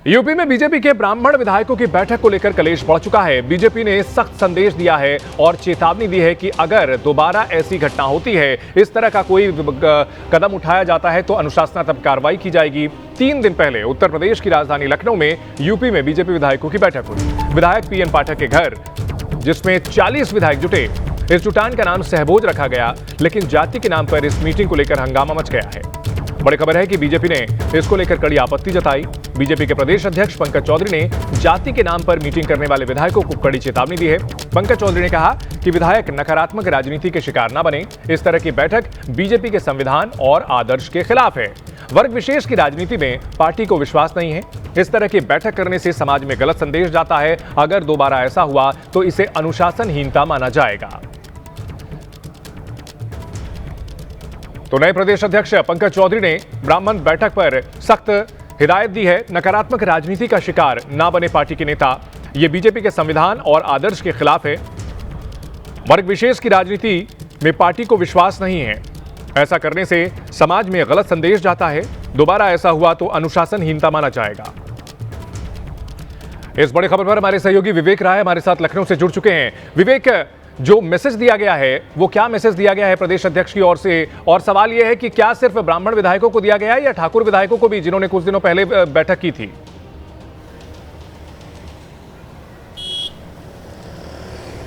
UP में BJP के ब्राह्मण विधायकों की बैठक को लेकर कलेश बढ़ चुका है। बीजेपी ने सख्त संदेश दिया है और चेतावनी दी है कि अगर दोबारा ऐसी घटना होती है, इस तरह का कोई कदम उठाया जाता है तो अनुशासनात्मक कार्रवाई की जाएगी। 3 दिन पहले उत्तर प्रदेश की राजधानी लखनऊ में यूपी में बीजेपी विधायकों की बैठक हुई। विधायक पीएन पाठक के घर, जिसमें 40 विधायक जुटे, इस जुटान का नाम सहभोज रखा गया, लेकिन जाति के नाम पर इस मीटिंग को लेकर हंगामा मच गया है। बड़ी खबर है कि बीजेपी ने इसको लेकर कड़ी आपत्ति जताई। बीजेपी के प्रदेश अध्यक्ष पंकज चौधरी ने जाति के नाम पर मीटिंग करने वाले विधायकों को कड़ी चेतावनी दी है। पंकज चौधरी ने कहा कि विधायक नकारात्मक राजनीति के शिकार न बने। इस तरह की बैठक बीजेपी के संविधान और आदर्श के खिलाफ है। वर्ग विशेष की राजनीति में पार्टी को विश्वास नहीं है। इस तरह की बैठक करने से समाज में गलत संदेश जाता है। अगर दोबारा ऐसा हुआ तो इसे अनुशासनहीनता माना जाएगा। तो नए प्रदेश अध्यक्ष पंकज चौधरी ने ब्राह्मण बैठक पर सख्त हिदायत दी है। नकारात्मक राजनीति का शिकार ना बने पार्टी के नेता। ये बीजेपी के संविधान और आदर्श के खिलाफ है। वर्ग विशेष की राजनीति में पार्टी को विश्वास नहीं है। ऐसा करने से समाज में गलत संदेश जाता है। दोबारा ऐसा हुआ तो अनुशासनहीनता माना जाएगा। इस बड़ी खबर पर हमारे सहयोगी विवेक राय हमारे साथ लखनऊ से जुड़ चुके हैं। विवेक, जो मैसेज दिया गया है वो क्या मैसेज दिया गया है प्रदेश अध्यक्ष की ओर से, और सवाल यह है कि क्या सिर्फ ब्राह्मण विधायकों को दिया गया है या ठाकुर विधायकों को भी, जिन्होंने कुछ दिनों पहले बैठक की थी?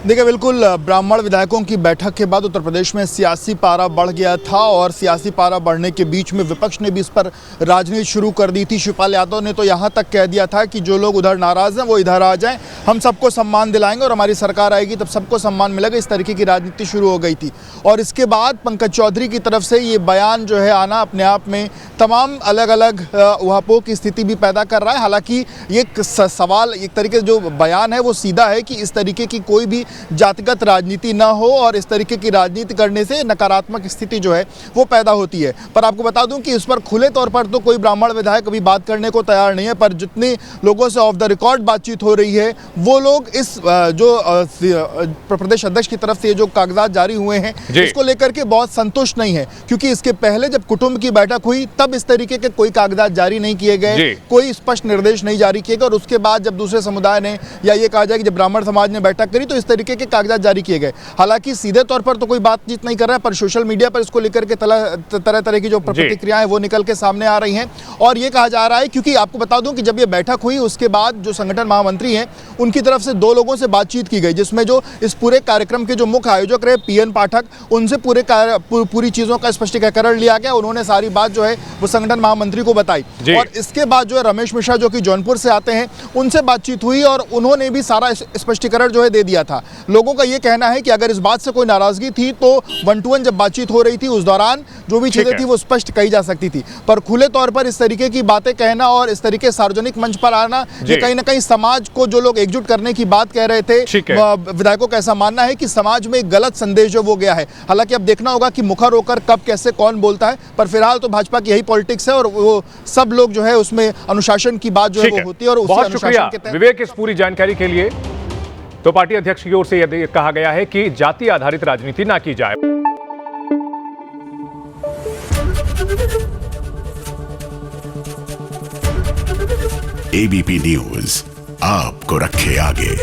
देखिए, बिल्कुल ब्राह्मण विधायकों की बैठक के बाद उत्तर प्रदेश में सियासी पारा बढ़ गया था और सियासी पारा बढ़ने के बीच में विपक्ष ने भी इस पर राजनीति शुरू कर दी थी। शिवपाल यादव ने तो यहाँ तक कह दिया था कि जो लोग उधर नाराज हैं वो इधर आ जाएं, हम सबको सम्मान दिलाएंगे और हमारी सरकार आएगी तब सबको सम्मान मिलेगा। इस तरीके की राजनीति शुरू हो गई थी और इसके बाद पंकज चौधरी की तरफ से ये बयान जो है आना अपने आप में तमाम अलग अलग उहापोह की स्थिति भी पैदा कर रहा है। हालांकि ये सवाल, एक तरीके से जो बयान है वो सीधा है कि इस तरीके की कोई भी जातिगत राजनीति ना हो और इस तरीके की राजनीति करने से नकारात्मक स्थिति जो है वो पैदा होती है। पर आपको बता दूं कि इस पर खुले तौर पर तो कोई ब्राह्मण विधायक अभी बात करने को तैयार नहीं है, पर जितने लोगों से ऑफ द रिकॉर्ड बातचीत हो रही है वो लोग इस जो प्रदेश अध्यक्ष की तरफ से जो कागजात जारी हुए हैं इसको लेकर के बहुत संतुष्ट नहीं है, क्योंकि इसके पहले जब कुटुंब की बैठक हुई तब इस तरीके के कोई कागजात जारी नहीं किए गए, कोई स्पष्ट निर्देश नहीं जारी किए गए और उसके बाद जब दूसरे समुदाय ने, या ये कहा जाए कि जब ब्राह्मण समाज ने बैठक करी तो इस तरीके के कागजात जारी किए गए। हालांकि सीधे तौर पर तो कोई बातचीत नहीं कर रहा है, पर सोशल मीडिया पर इसको लेकर के तरह तरह की जो प्रतिक्रियाएं वो निकल के सामने आ रही हैं और ये कहा जा रहा है, क्योंकि आपको बता दूं कि जब ये बैठक हुई उसके बाद जो संगठन महामंत्री हैं उनकी तरफ से 2 लोगों से बातचीत की गई, जिसमें जो इस पूरे कार्यक्रम के जो मुख्य आयोजक रहे पीएन पाठक, उनसे पूरी चीजों का स्पष्टीकरण लिया गया। उन्होंने सारी बात जो है वो संगठन महामंत्री को बताई और इसके बाद जो है रमेश मिश्रा जो कि जौनपुर से आते हैं उनसे बातचीत हुई और उन्होंने भी सारा स्पष्टीकरण जो है दे दिया था। लोगों का ये कहना है कि अगर इस बात से कोई नाराजगी थी तो 1-to-1 जब बातचीत हो रही थी उस दौरान जो भी चीजें थी वो स्पष्ट कही जा सकती थी, पर खुले तौर पर इस तरीके की बातें कहना और इस तरीके सार्वजनिक मंच पर आना, ये कहीं ना कहीं समाज को जो लोग एकजुट करने की बात कह रहे थे, विधायकों का ऐसा मानना है कि समाज में गलत संदेश जो वो गया है। हालांकि अब देखना होगा कि मुखर होकर कब कैसे कौन बोलता है, पर फिलहाल तो भाजपा की यही पॉलिटिक्स है और वो सब लोग जो है उसमें अनुशासन की बात जो है वो होती है। और बहुत शुक्रिया विवेक इस पूरी जानकारी के लिए। तो पार्टी अध्यक्ष की ओर से यह कहा गया है कि जाति आधारित राजनीति ना की जाए। एबीपी न्यूज आपको रखे आगे।